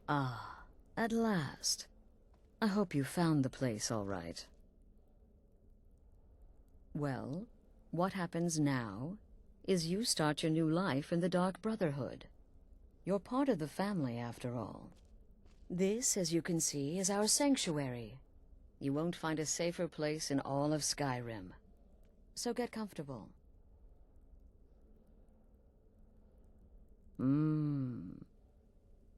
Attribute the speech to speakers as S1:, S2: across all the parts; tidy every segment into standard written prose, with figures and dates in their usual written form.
S1: Ah, at last. I hope you found the place all right. Well, what happens now is you start your new life in the Dark Brotherhood. You're part of the family, after all. This, as you can see, is our sanctuary. You won't find a safer place in all of Skyrim. So get comfortable.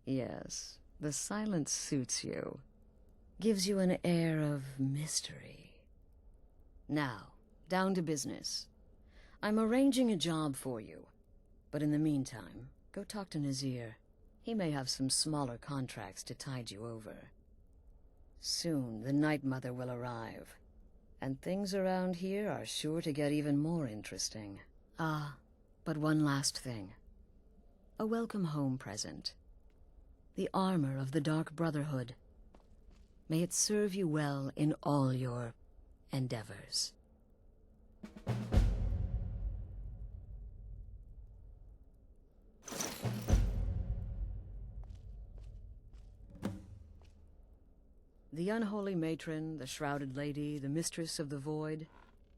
S1: Yes, the silence suits you. Gives you an air of mystery. Now, down to business. I'm arranging a job for you. But in the meantime, go talk to Nazir. He may have some smaller contracts to tide you over. Soon, the Night Mother will arrive. And things around here are sure to get even more interesting. Ah, but one last thing. A welcome home present. The armor of the Dark Brotherhood. May it serve you well in all your endeavors. The unholy matron, the shrouded lady, the mistress of the void.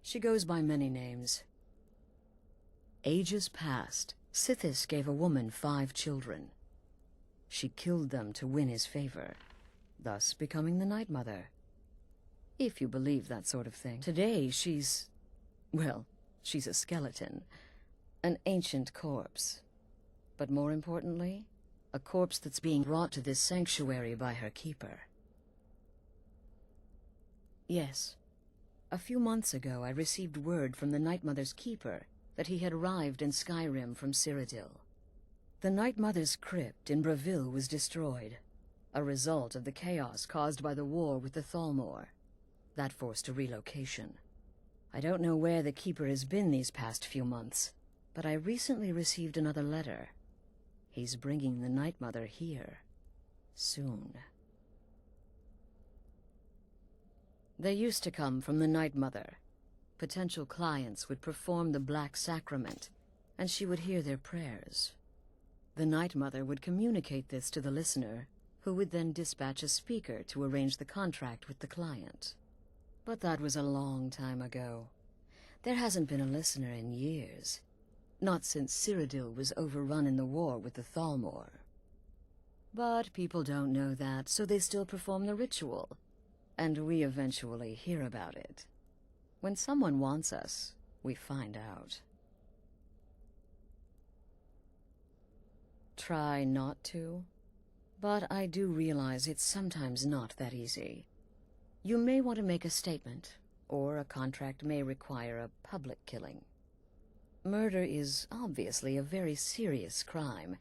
S1: She goes by many names. Ages past, Sithis gave a woman 5 children. She killed them to win his favor, thus becoming the Night Mother. If you believe that sort of thing. Today she's... well, she's a skeleton. An ancient corpse. But more importantly, a corpse that's being brought to this sanctuary by her keeper. Yes. A few months ago, I received word from the Night Mother's keeper that he had arrived in Skyrim from Cyrodiil. The Night Mother's crypt in Bravil was destroyed, a result of the chaos caused by the war with the Thalmor. That forced a relocation. I don't know where the keeper has been these past few months, but I recently received another letter. He's bringing the Night Mother here. Soon. They used to come from the Night Mother. Potential clients would perform the Black Sacrament, and she would hear their prayers. The Night Mother would communicate this to the listener, who would then dispatch a speaker to arrange the contract with the client. But that was a long time ago. There hasn't been a listener in years. Not since Cyrodiil was overrun in the war with the Thalmor. But people don't know that, so they still perform the ritual. And we eventually hear about it. When someone wants us, we find out. Try not to, but I do realize it's sometimes not that easy. You may want to make a statement, or a contract may require a public killing. Murder is obviously a very serious crime,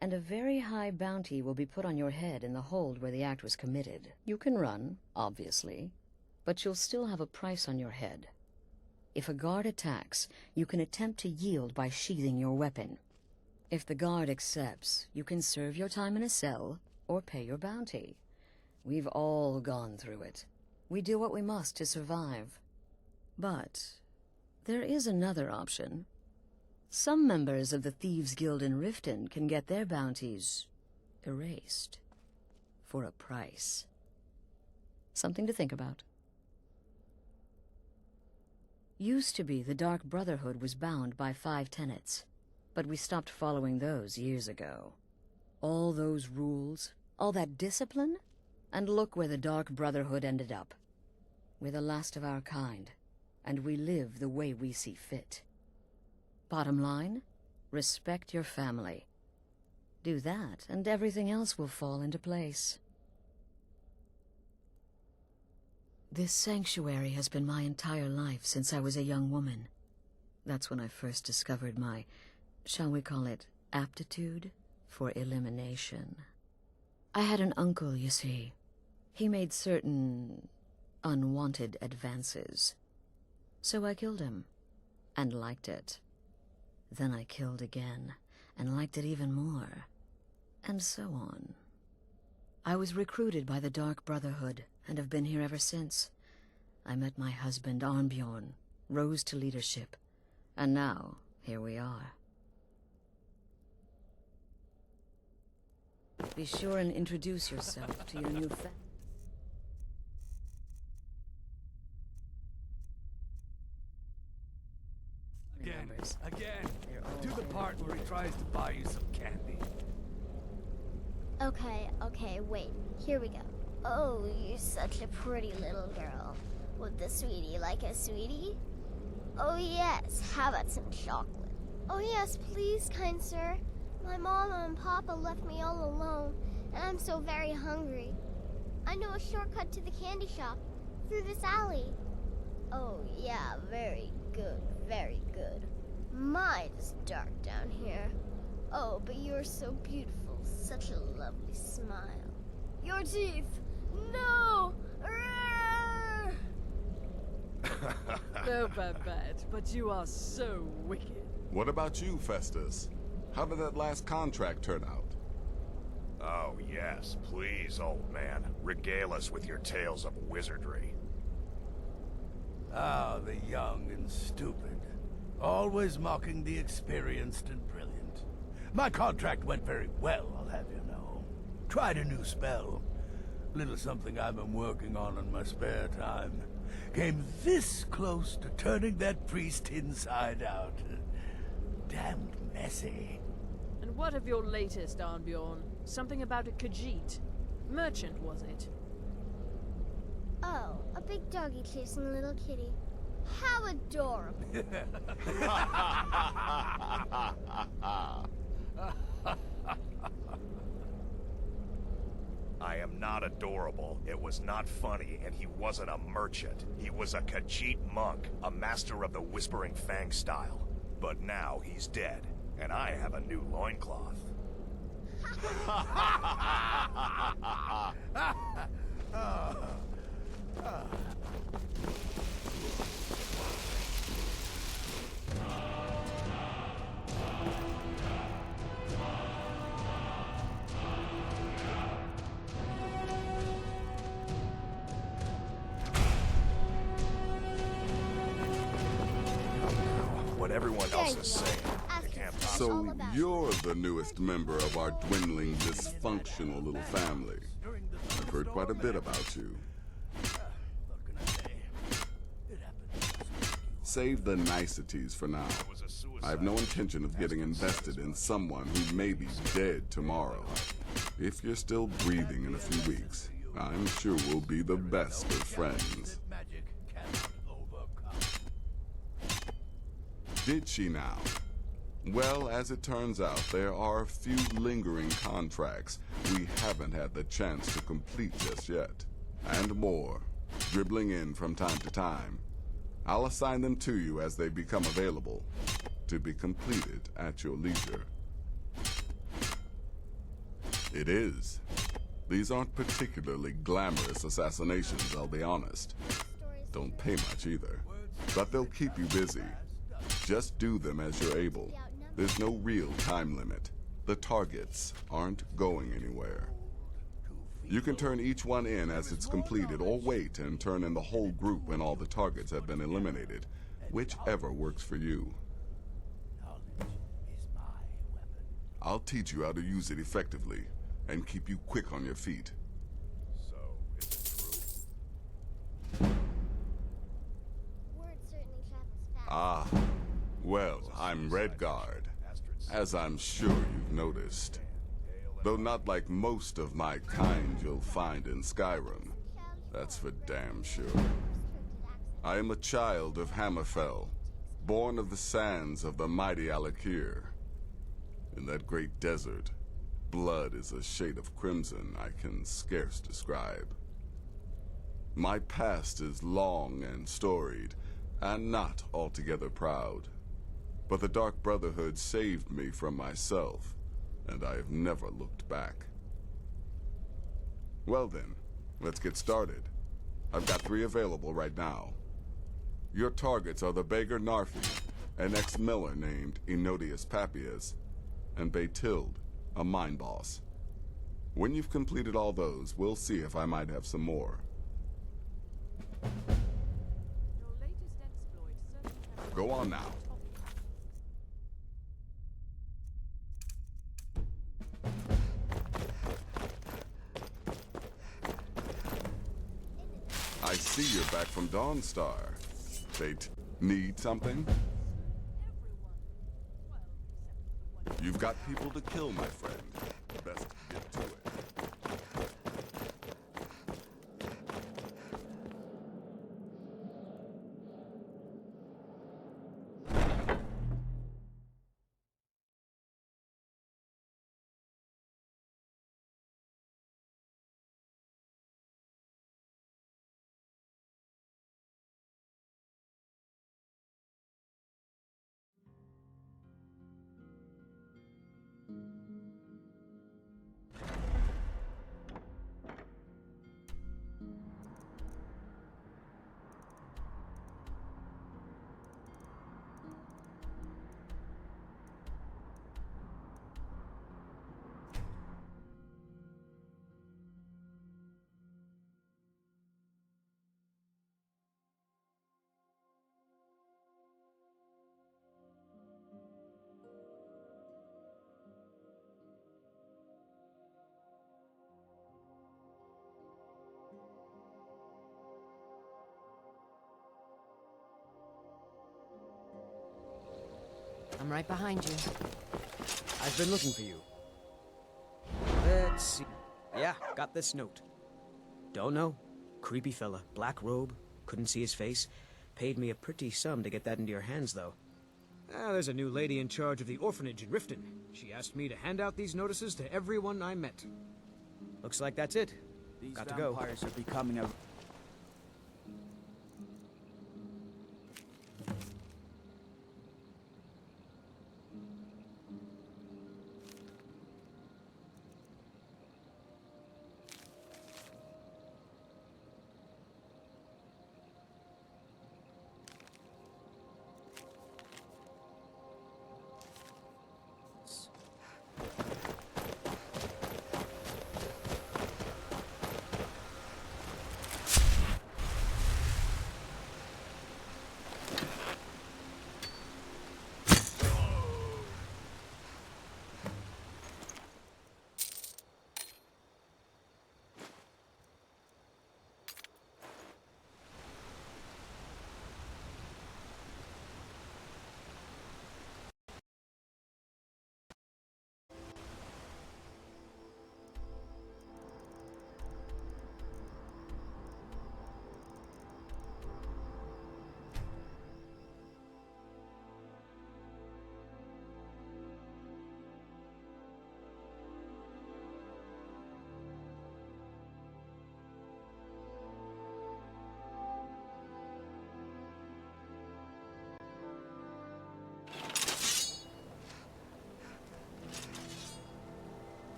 S1: and a very high bounty will be put on your head in the hold where the act was committed. You can run, obviously, but you'll still have a price on your head. If a guard attacks, you can attempt to yield by sheathing your weapon. If the guard accepts, you can serve your time in a cell or pay your bounty. We've all gone through it. We do what we must to survive. But there is another option. Some members of the Thieves' Guild in Riften can get their bounties erased for a price. Something to think about. Used to be the Dark Brotherhood was bound by 5 tenets, but we stopped following those years ago. All those rules, all that discipline, and look where the Dark Brotherhood ended up. We're the last of our kind, and we live the way we see fit. Bottom line, respect your family. Do that, and everything else will fall into place. This sanctuary has been my entire life since I was a young woman. That's when I first discovered my, shall we call it, aptitude for elimination. I had an uncle, you see. He made certain unwanted advances. So I killed him, and liked it. Then I killed again, and liked it even more, and so on. I was recruited by the Dark Brotherhood, and have been here ever since. I met my husband, Arnbjorn, rose to leadership, and now, here we are. Be sure and introduce yourself to your new family members.
S2: Again.
S1: They're all
S2: Do the part where he tries to buy you some candy.
S3: Okay, wait. Here we go. Oh, you're such a pretty little girl. Would the sweetie like a sweetie? Oh yes, how about some chocolate? Oh yes, please, kind sir. My mama and papa left me all alone, and I'm so very hungry. I know a shortcut to the candy shop, through this alley. Oh yeah, very good, very good. My, it's dark down here. Oh, but you're so beautiful, such a lovely smile. Your teeth! No! Arrgh!
S4: No, Babette, but you are so wicked.
S5: What about you, Festus? How did that last contract turn out?
S6: Oh, yes, please, old man. Regale us with your tales of wizardry.
S2: Ah, the young and stupid. Always mocking the experienced and brilliant. My contract went very well, I'll have you know. Tried a new spell. Little something I've been working on in my spare time. Came this close to turning that priest inside out. Damned messy.
S4: And what of your latest, Arnbjorn? Something about a Khajiit. Merchant, was it?
S3: Oh, a big doggy chasing a little kitty. How adorable.
S6: I am not adorable. It was not funny, and he wasn't a merchant. He was a Khajiit monk, a master of the Whispering Fang style. But now he's dead, and I have a new loincloth. What everyone else is saying, I can't possibly...
S5: So you're the newest member of our dwindling, dysfunctional little family. I've heard quite a bit about you. Save the niceties for now. I have no intention of getting invested in someone who may be dead tomorrow. If you're still breathing in a few weeks, I'm sure we'll be the best of friends. Did she now? Well, as it turns out, there are a few lingering contracts we haven't had the chance to complete just yet. And more, dribbling in from time to time. I'll assign them to you as they become available, to be completed at your leisure. It is. These aren't particularly glamorous assassinations, I'll be honest. Don't pay much either. But they'll keep you busy. Just do them as you're able. There's no real time limit. The targets aren't going anywhere. You can turn each one in as it's completed, or wait and turn in the whole group when all the targets have been eliminated. Whichever works for you. I'll teach you how to use it effectively, and keep you quick on your feet.
S6: So, is it true?
S3: Word certainly travels fast.
S5: Ah, well, I'm Redguard, as I'm sure you've noticed. Though not like most of my kind you'll find in Skyrim. That's for damn sure. I am a child of Hammerfell, born of the sands of the mighty Alakir. In that great desert, blood is a shade of crimson I can scarce describe. My past is long and storied, and not altogether proud. But the Dark Brotherhood saved me from myself, and I have never looked back. Well then, let's get started. I've got 3 available right now. Your targets are the beggar Narfi, an ex-miller named Enodius Papias, and Baytild, a mine boss. When you've completed all those, we'll see if I might have some more.
S4: Your latest exploit certainly has...
S5: Go on now. I see you're back from Dawnstar. They need something? You've got people to kill, my friend. Best get to it.
S7: I'm right behind you.
S8: I've been looking for you. Let's see. Yeah, got this note. Don't know. Creepy fella, black robe, couldn't see his face. Paid me a pretty sum to get that into your hands, though. There's a new lady in charge of the orphanage in Riften. She asked me to hand out these notices to everyone I met. Looks like that's it.
S9: These
S8: Got to go.
S9: vampires are becoming a...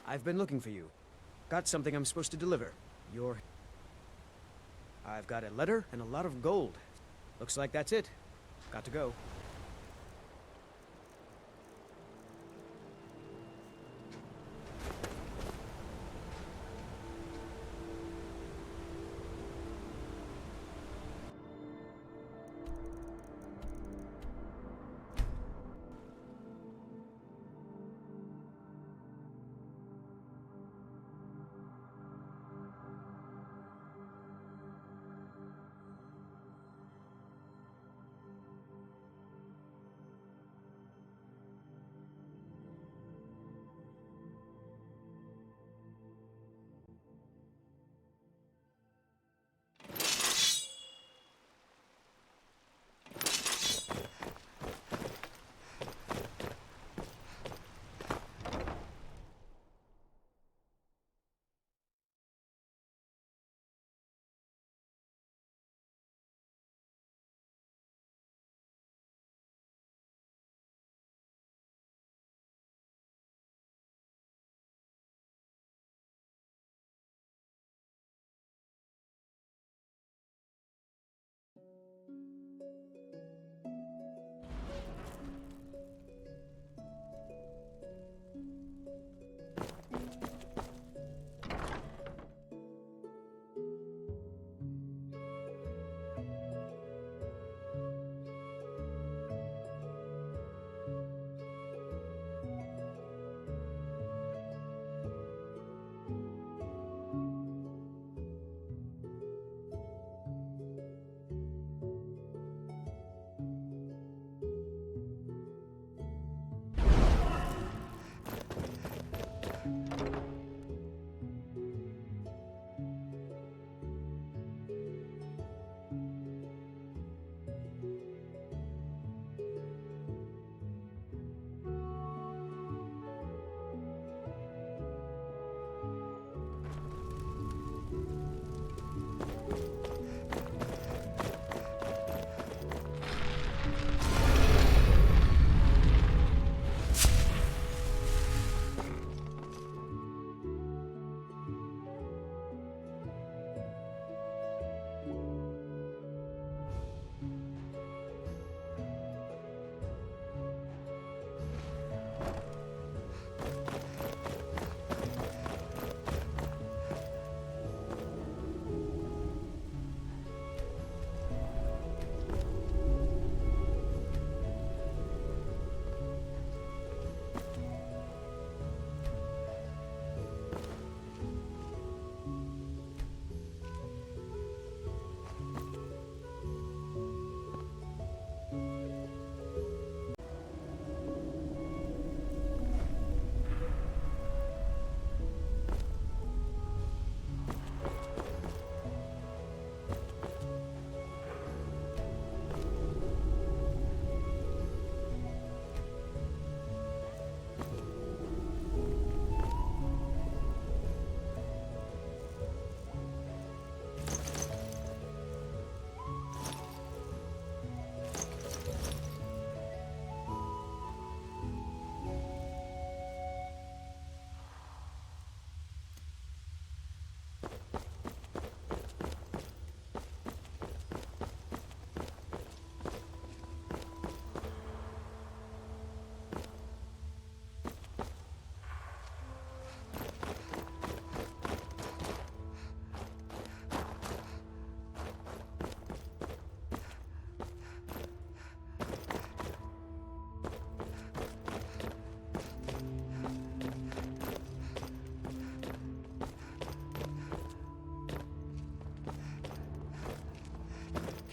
S8: I've been looking for you. Got something I'm supposed to deliver. I've got a letter and a lot of gold. Looks like that's it. Got to go.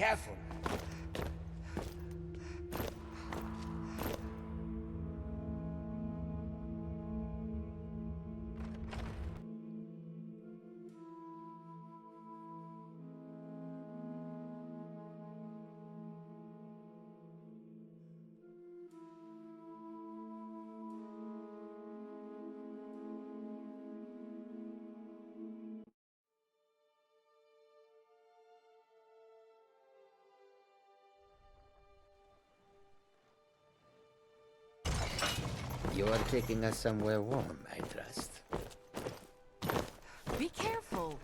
S7: Careful. You are taking us somewhere warm, I trust.
S4: Be careful.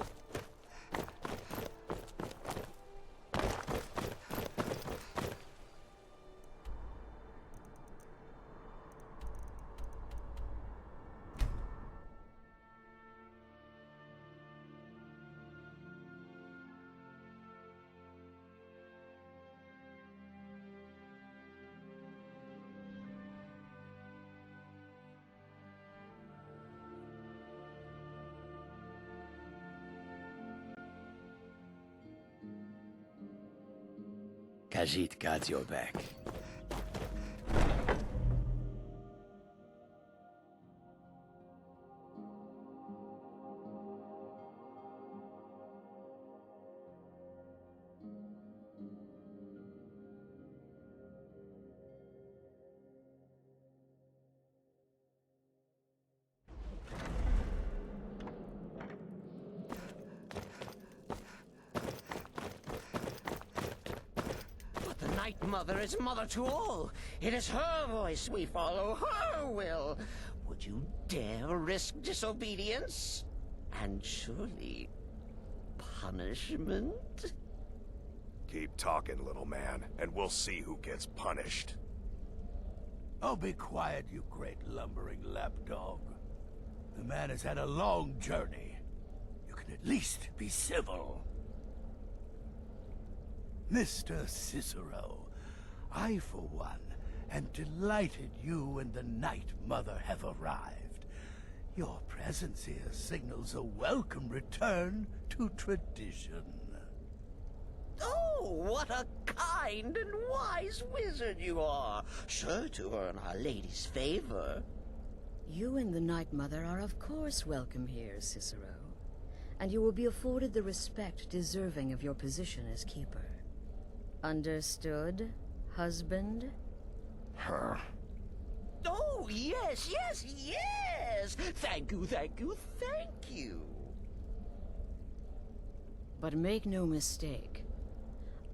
S7: Khajiit got your back.
S9: The Night Mother is mother to all. It is her voice we follow, her will. Would you dare risk disobedience? And surely punishment?
S6: Keep talking, little man, and we'll see who gets punished.
S2: Oh, be quiet, you great lumbering lapdog. The man has had a long journey. You can at least be civil. Mr. Cicero, I, for one, am delighted you and the Night Mother have arrived. Your presence here signals a welcome return to tradition.
S9: Oh, what a kind and wise wizard you are, sure to earn Our Lady's favor.
S1: You and the Night Mother are of course welcome here, Cicero. And you will be afforded the respect deserving of your position as keeper. Understood, husband?
S9: Her. Oh, yes, yes, yes! Thank you, thank you, thank you!
S1: But make no mistake.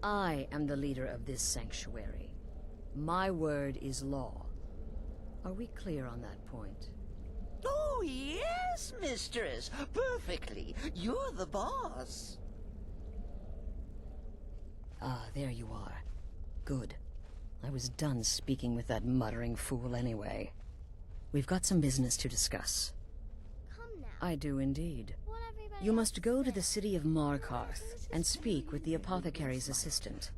S1: I am the leader of this sanctuary. My word is law. Are we clear on that point?
S9: Oh, yes, mistress! Perfectly! You're the boss!
S1: Ah, there you are. Good. I was done speaking with that muttering fool anyway. We've got some business to discuss.
S3: Come now.
S1: I do indeed.
S3: What everybody
S1: You
S3: else
S1: must go to
S3: said.
S1: the city of Markarth and speak with the apothecary's assistant.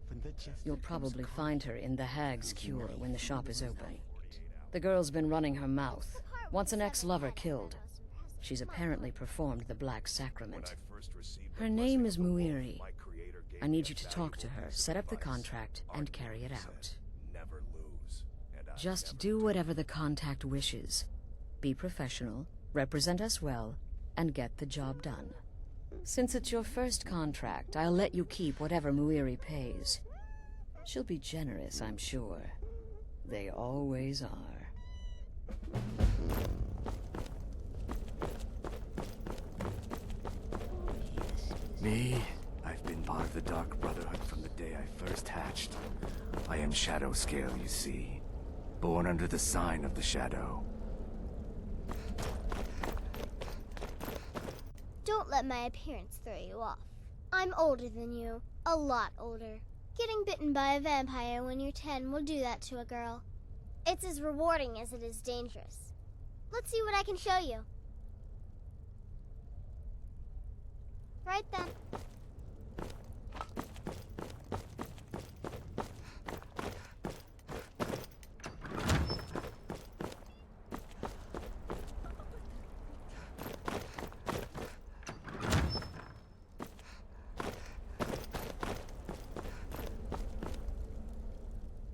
S1: You'll probably find her in the Hag's Cure when the shop is open. The girl's been running her mouth. Wants an ex-lover killed. She's apparently performed the Black Sacrament. Her name is Muiri. I need you to talk to her, set up the contract, and carry it out.
S6: Never lose.
S1: Just do whatever the contact wishes. Be professional, represent us well, and get the job done. Since it's your first contract, I'll let you keep whatever Muiri pays. She'll be generous, I'm sure. They always are.
S10: Me? I've been part of the Dark Brotherhood from the day I first hatched. I am Shadow Scale, you see. Born under the sign of the Shadow.
S3: Don't let my appearance throw you off. I'm older than you. A lot older. Getting bitten by a vampire when you're 10 will do that to a girl. It's as rewarding as it is dangerous. Let's see what I can show you. Right then.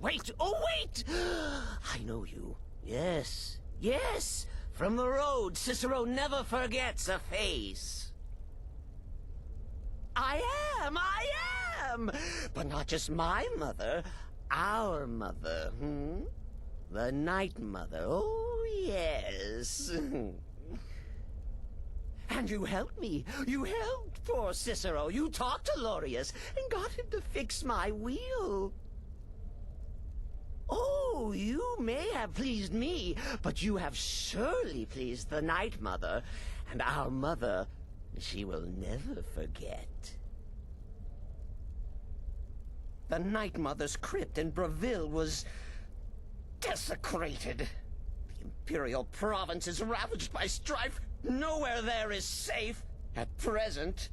S9: Wait! Oh, wait! I know you. Yes, yes! From the road, Cicero never forgets a face. I am! But not just my mother, our mother, The Night Mother, oh yes. And you helped me. You helped poor Cicero. You talked to Lorius and got him to fix my wheel. Oh, you may have pleased me, but you have surely pleased the Night Mother. And our mother, she will never forget. The Night Mother's crypt in Breville was desecrated. The Imperial province is ravaged by strife. Nowhere there is safe at present.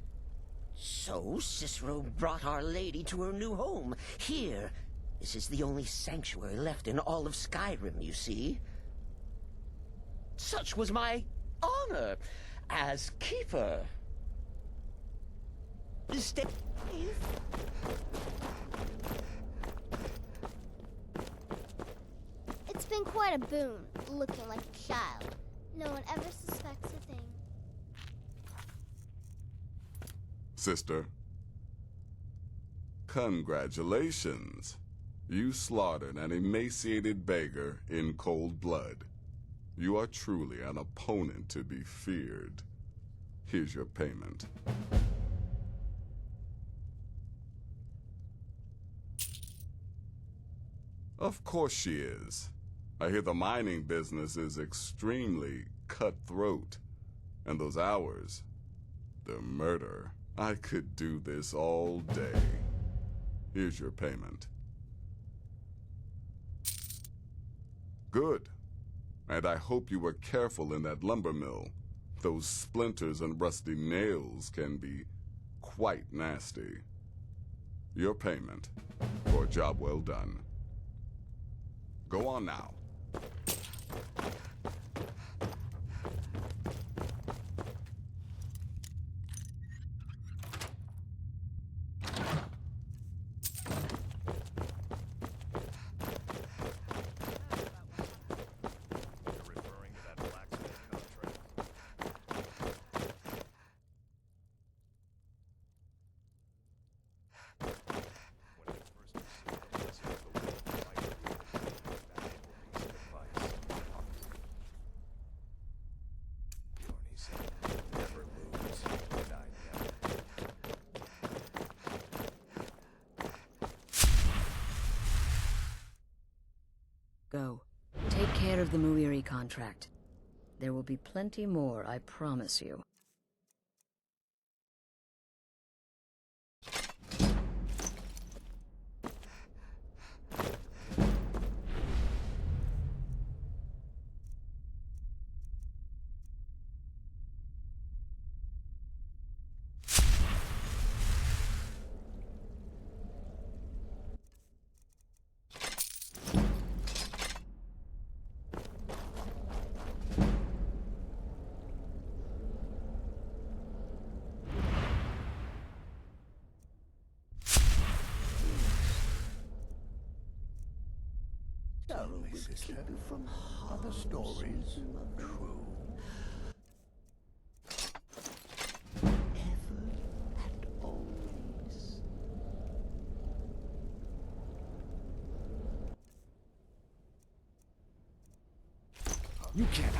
S9: So Cicero brought Our Lady to her new home. Here, this is the only sanctuary left in all of Skyrim, you see. Such was my honor as keeper. Stay.
S3: It's been quite a boon, looking like a child. No one ever suspects a thing.
S5: Sister, congratulations. You slaughtered an emaciated beggar in cold blood. You are truly an opponent to be feared. Here's your payment. Of course she is. I hear the mining business is extremely cutthroat. And those hours, the murder. I could do this all day. Here's your payment. Good. And I hope you were careful in that lumber mill. Those splinters and rusty nails can be quite nasty. Your payment for a job well done. Go on now.
S1: Go. Take care of the Muiri contract. There will be plenty more, I promise you.
S2: Tell me, sister, are the stories true?
S9: Ever and always.
S10: You can't.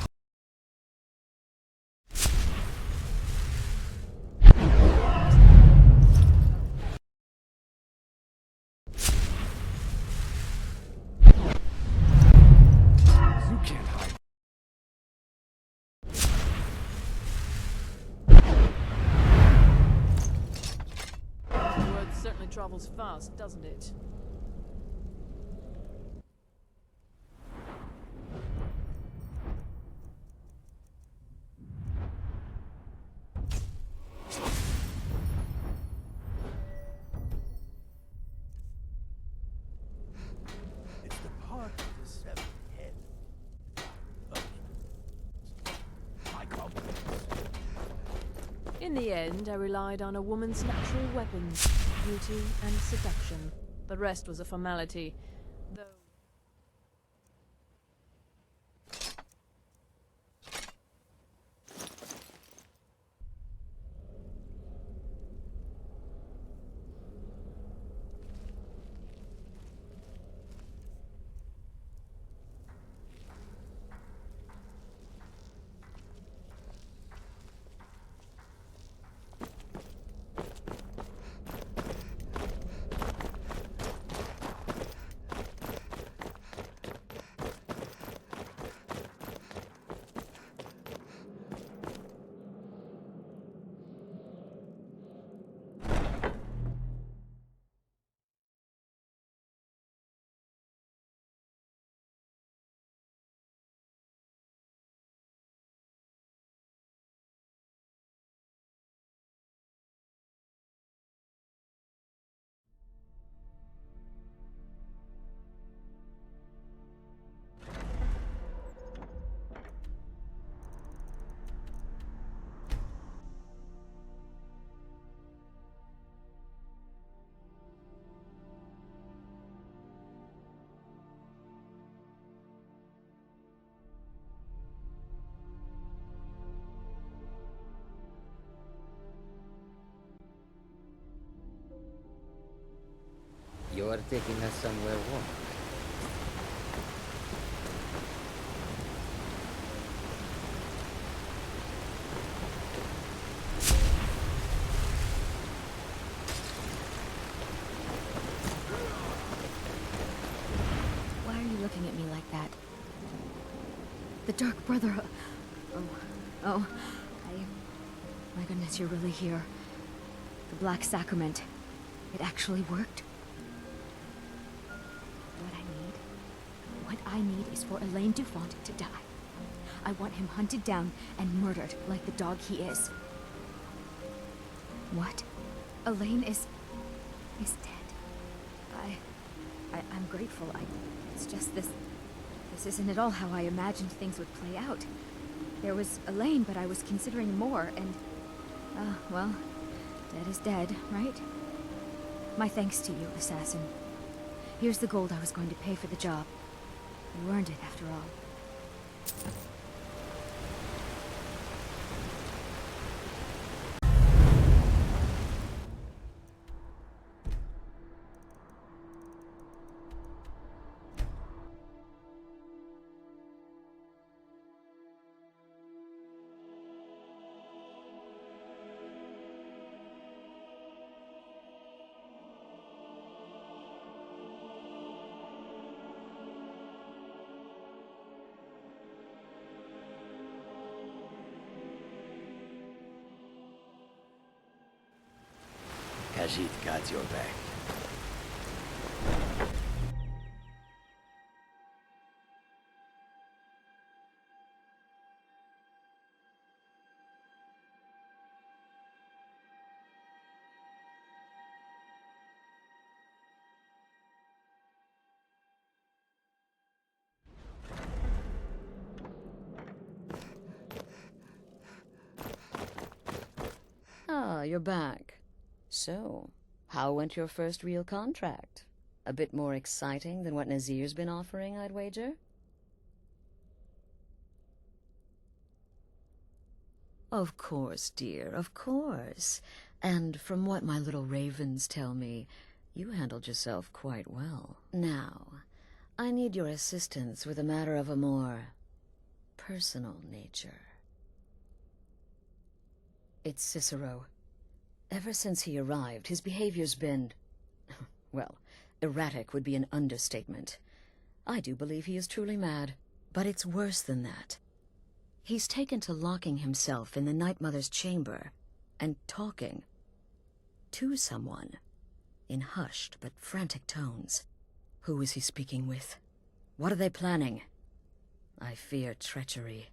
S10: You can't hide.
S4: The word certainly travels fast, doesn't it?
S2: It's the part of the severed head. My compliments.
S4: In the end, I relied on a woman's natural weapons, beauty and seduction. The rest was a formality. Though...
S7: You're taking us somewhere warm.
S11: Why are you looking at me like that? The Dark Brother... Oh, my goodness, you're really here. The Black Sacrament. It actually worked? What I need is for Elaine Dufont to die. I want him hunted down and murdered like the dog he is. What? Elaine is dead. I'm grateful. It's just this isn't at all how I imagined things would play out. There was Elaine, but I was considering more, and... well, dead is dead, right? My thanks to you, assassin. Here's the gold I was going to pay for the job. You earned it, after all.
S10: Khajiit got your back.
S1: Ah, you're back. So, how went your first real contract? A bit more exciting than what Nazir's been offering, I'd wager? Of course, dear, of course. And from what my little ravens tell me, you handled yourself quite well. Now, I need your assistance with a matter of a more personal nature. It's Cicero. Ever since he arrived, his behavior's been... well, erratic would be an understatement. I do believe he is truly mad, but it's worse than that. He's taken to locking himself in the Night Mother's chamber and talking to someone in hushed but frantic tones. Who is he speaking with? What are they planning? I fear treachery.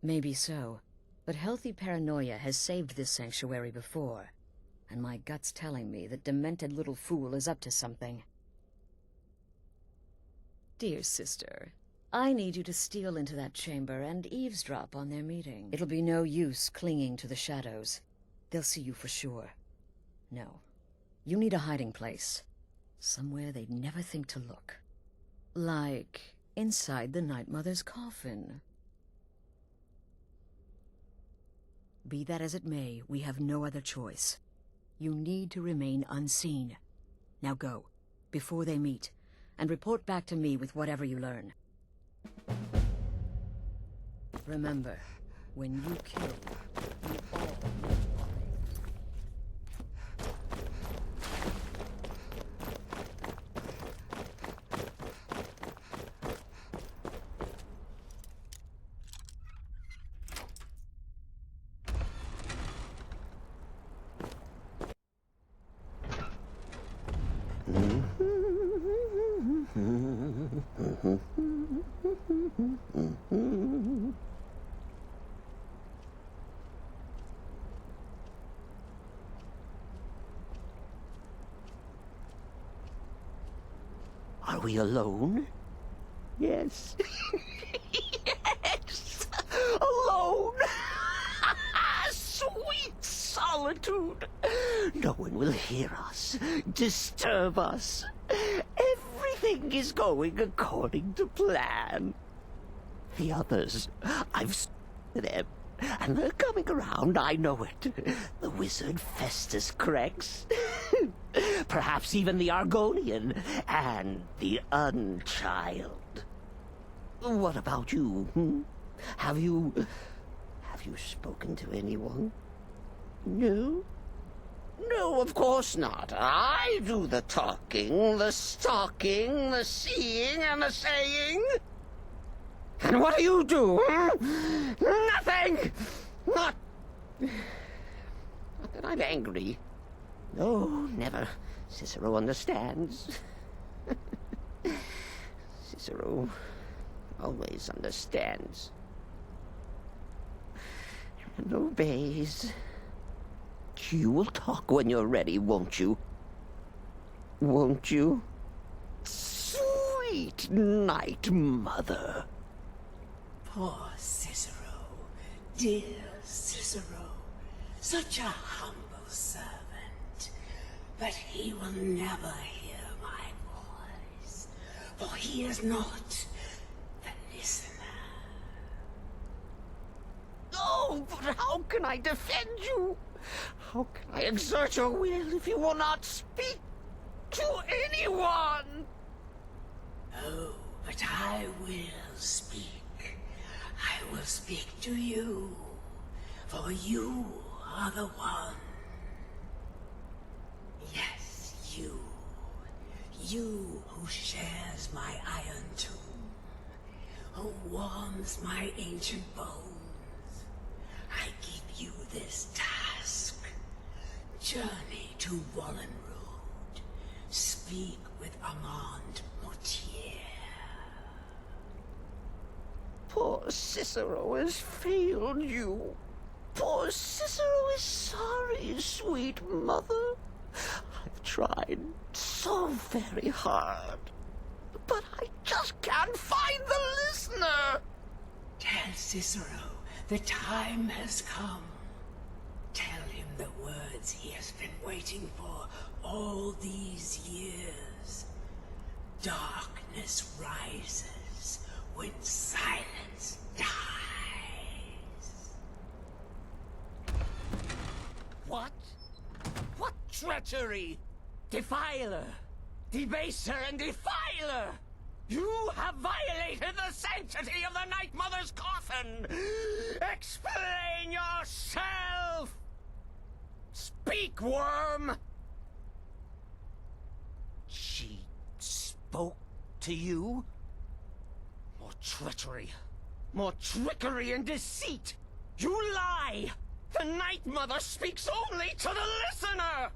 S1: Maybe so, but healthy paranoia has saved this sanctuary before, and my gut's telling me that demented little fool is up to something. Dear sister, I need you to steal into that chamber and eavesdrop on their meeting. It'll be no use clinging to the shadows. They'll see you for sure. No, You need a hiding place. Somewhere they'd never think to look. Like inside the Night Mother's coffin. Be that as it may, we have no other choice. You need to remain unseen. Now go, before they meet, and report back to me with whatever you learn. Remember, when you kill, you all need to pay.
S9: Are we alone? Yes. Yes! Alone! Sweet solitude! No one will hear us, disturb us. Everything is going according to plan. The others, I've seen them, and they're coming around, I know it. The wizard Festus Crex. Perhaps even the Argonian, and the Unchild. What about you, hmm? Have you spoken to anyone? No? No, of course not. I do the talking, the stalking, the seeing, and the saying. And what do you do, hmm? Nothing! Not that I'm angry. No, never. Cicero understands. Cicero always understands. And obeys. You will talk when you're ready, won't you? Won't you? Sweet Night Mother.
S12: Poor Cicero. Dear Cicero. Such a humble servant. But he will never hear my voice. For he is not the listener.
S9: Oh, but how can I defend you? How can I exert your will if you will not speak to anyone?
S12: Oh, but I will speak. I will speak to you, for you are the one. Yes, you. You who shares my iron tomb, who warms my ancient bones. I give you this task. Journey to Wallen Road. Speak with Armand Mortier.
S9: Poor Cicero has failed you. Poor Cicero is sorry, sweet mother. I've tried so very hard, but I just can't find the listener.
S12: Tell Cicero the time has come. Tell him the words he has been waiting for all these years. Darkness rises when silence dies.
S9: What? What treachery? Defiler! Debaser and defiler! You have violated the sanctity of the Night Mother's coffin! Explain yourself! Speak, worm! She spoke to you? More treachery. More trickery and deceit! You lie! The Night Mother speaks only to the listener!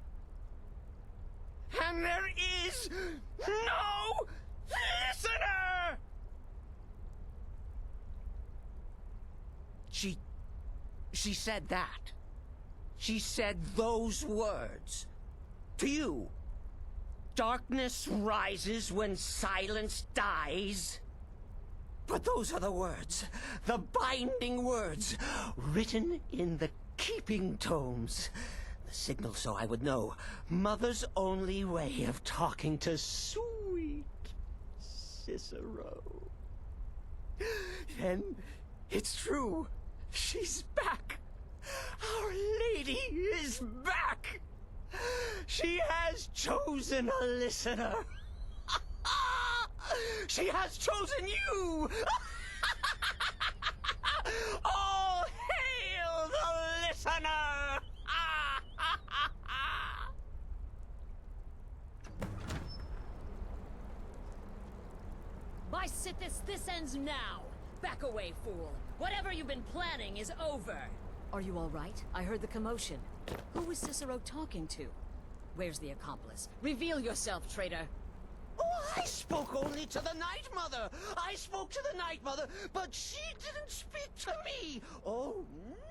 S9: And there is no listener! She said that. She said those words. To you. Darkness rises when silence dies. But those are the words, the binding words, written in the keeping tomes, the signal so I would know. Mother's only way of talking to sweet Cicero. Then it's true. She's back. Our Lady is back. She has chosen a listener. She has chosen you. All hail the listener.
S1: By Sithis, this ends now! Back away, fool! Whatever you've been planning is over! Are you all right? I heard the commotion. Who was Cicero talking to? Where's the accomplice? Reveal yourself, traitor!
S9: Oh, I spoke only to the Night Mother. I spoke to the Night Mother, but she didn't speak to me. Oh,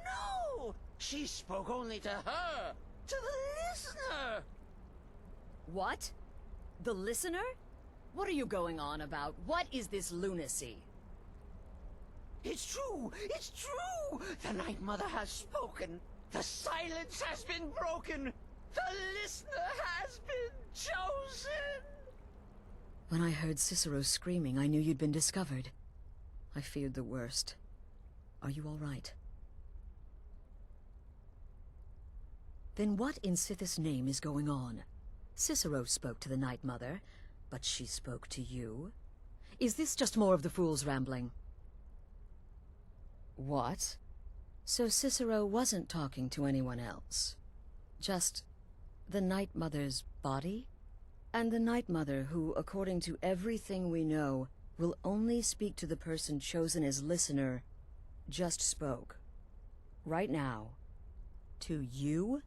S9: no! She spoke only to her, to the listener.
S1: What? The listener? What are you going on about? What is this lunacy?
S9: It's true! It's true! The Night Mother has spoken. The silence has been broken. The listener has been chosen.
S1: When I heard Cicero screaming, I knew you'd been discovered. I feared the worst. Are you all right? Then what in Sithis' name is going on? Cicero spoke to the Night Mother, but she spoke to you? Is this just more of the fool's rambling? What? So Cicero wasn't talking to anyone else? Just the Night Mother's body? And the Night Mother who, according to everything we know, will only speak to the person chosen as listener, just spoke. Right now. To you?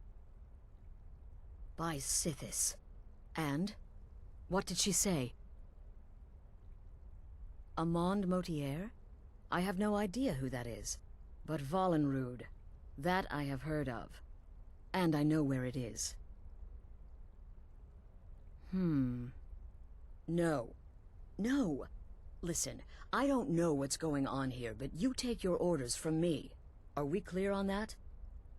S1: By Sithis. And? What did she say? Amand Motier? I have no idea who that is. But Valenrud, that I have heard of. And I know where it is. No. No! Listen, I don't know what's going on here, but you take your orders from me. Are we clear on that?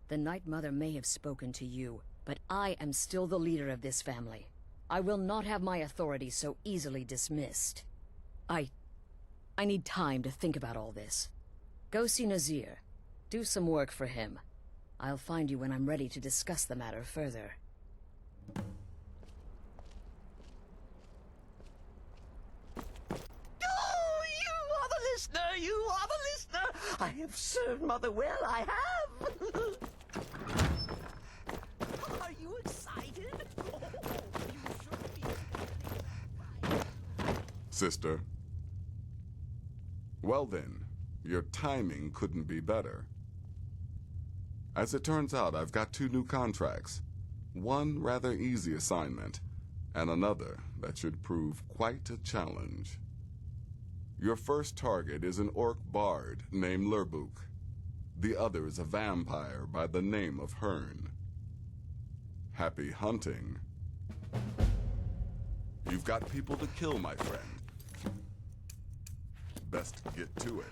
S1: The Night Mother may have spoken to you, but I am still the leader of this family. I will not have my authority so easily dismissed. I need time to think about all this. Go see Nazir. Do some work for him. I'll find you when I'm ready to discuss the matter further.
S9: Oh, you are the listener! You are the listener! I have served Mother well, I have! Are you excited? Oh, you should be.
S5: Sister. Well then, your timing couldn't be better. As it turns out, I've got 2 new contracts. One rather easy assignment, and another that should prove quite a challenge. Your first target is an orc bard named Lurbuk. The other is a vampire by the name of Hearn. Happy hunting. You've got people to kill, my friend. Best get to it.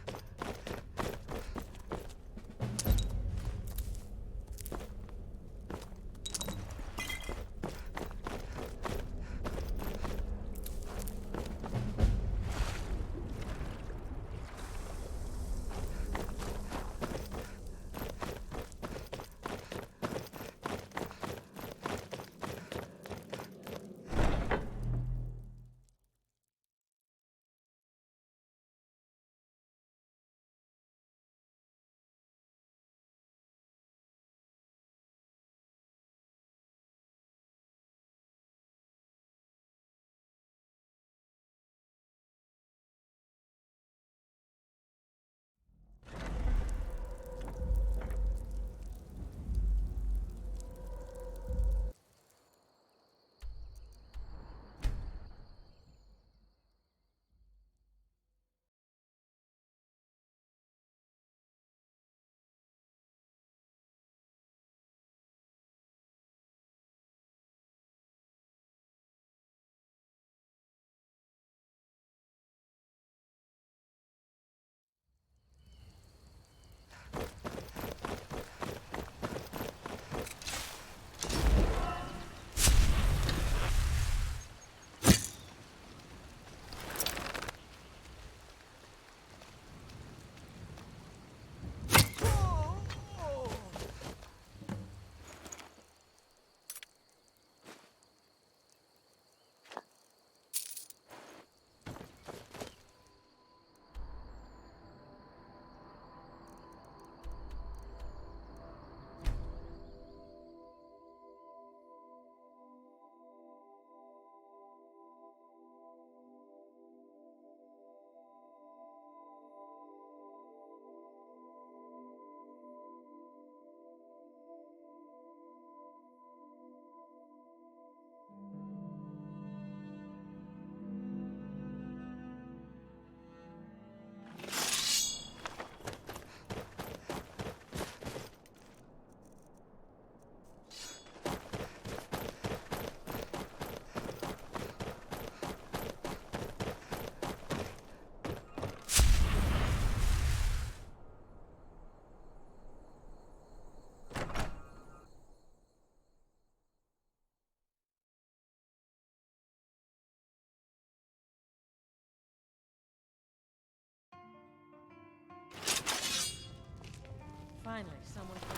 S4: Finally, someone can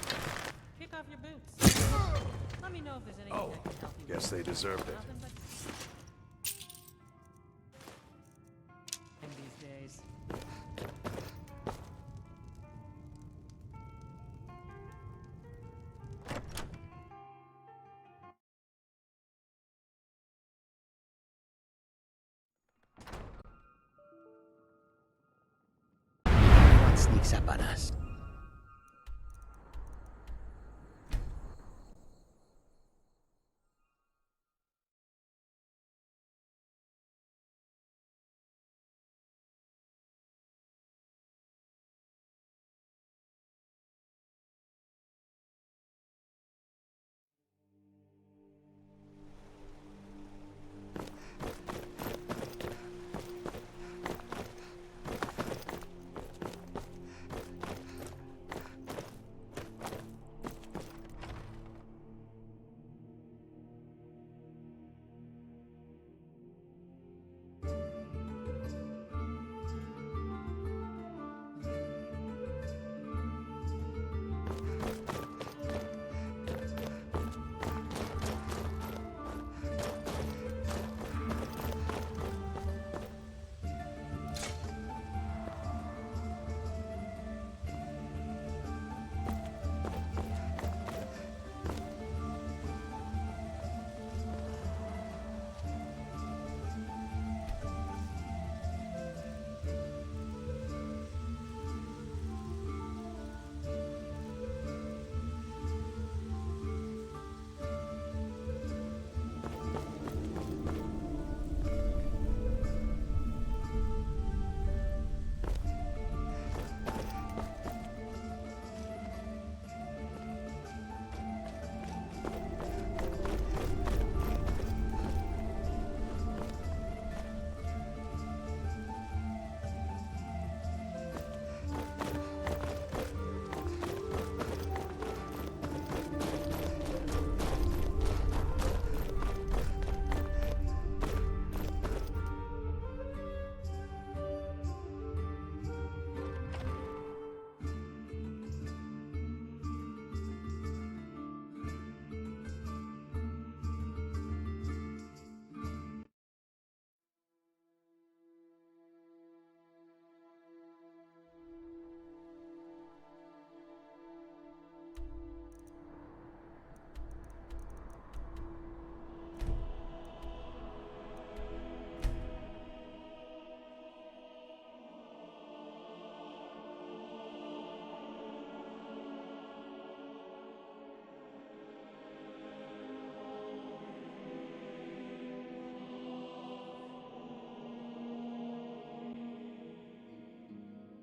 S4: kick off your boots. Let me know if there's anything I can help you with.
S6: Guess they deserved it.
S4: Nothing but... in these days.
S7: What sneaks up on us?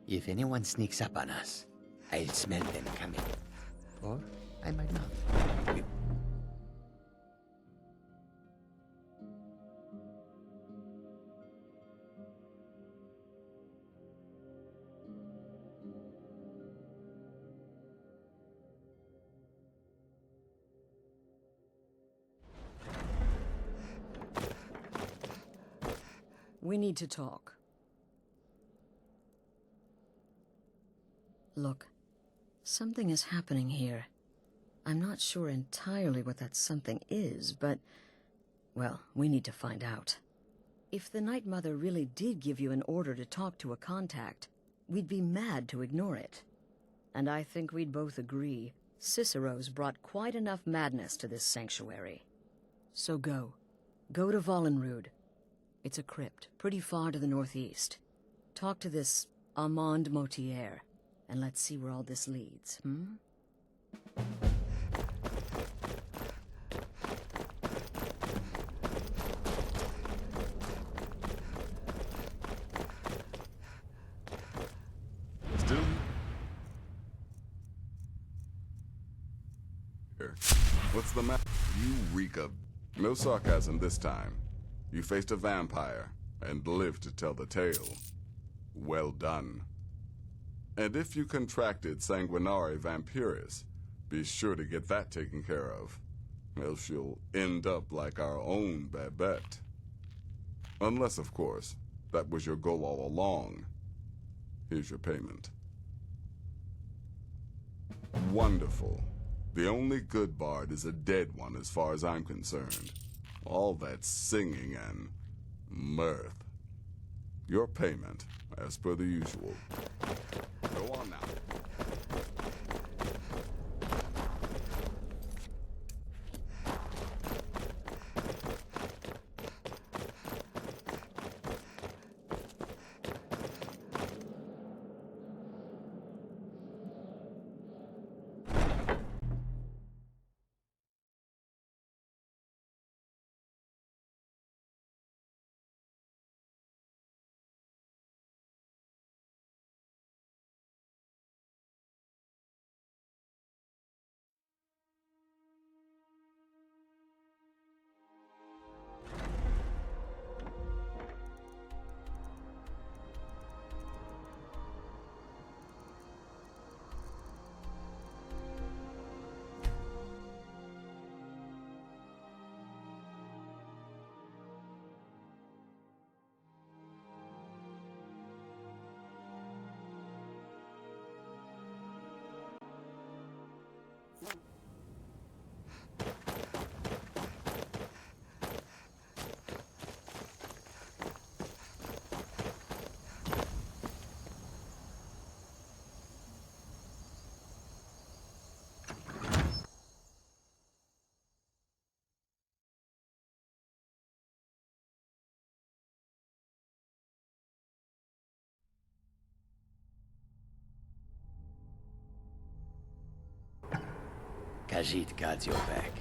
S7: If anyone sneaks up on us, I'll smell them coming. Or I might not.
S1: We need to talk. Look, something is happening here. I'm not sure entirely what that something is, but... well, we need to find out. If the Night Mother really did give you an order to talk to a contact, we'd be mad to ignore it. And I think we'd both agree, Cicero's brought quite enough madness to this sanctuary. So go. Go to Vollenrud. It's a crypt, pretty far to the northeast. Talk to this Armand Motier. And let's see where all this leads,
S5: Still here. What's the matter? You reek of... no sarcasm this time. You faced a vampire and lived to tell the tale. Well done. And if you contracted Sanguinari Vampiris, be sure to get that taken care of. Else you'll end up like our own Babette. Unless, of course, that was your goal all along. Here's your payment. Wonderful. The only good bard is a dead one as far as I'm concerned. All that singing and mirth. Your payment, as per the usual. Go on now.
S7: Khajiit guards your back.